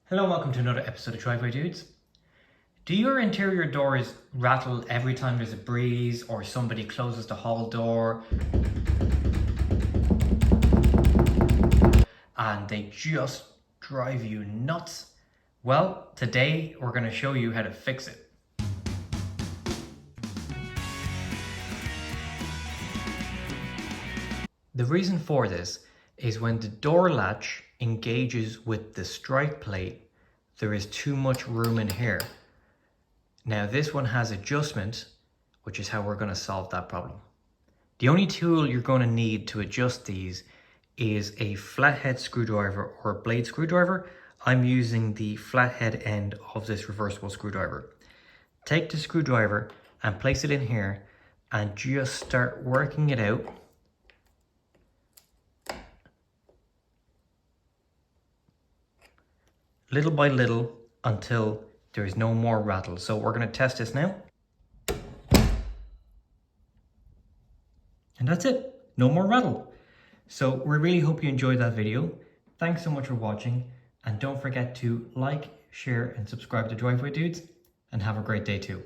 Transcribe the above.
Hello and welcome to another episode of Driveway Dudes. Do your interior doors rattle every time there's a breeze or somebody closes the hall door and they just drive you nuts? Well, today we're going to show you how to fix it. The reason for this is when the door latch engages with the strike plate, there is too much room in here. Now this one has adjustment, which is how we're going to solve that problem. The only tool you're going to need to adjust these is a flathead screwdriver or a blade screwdriver. I'm using the flathead end of this reversible screwdriver. Take the screwdriver and place it in here and just start working it out. Little by little until there is no more rattle. So we're going to test this now. And that's it. No more rattle. So we really hope you enjoyed that video. Thanks so much for watching. And don't forget to like, share and subscribe to Driveway Dudes. And have a great day too.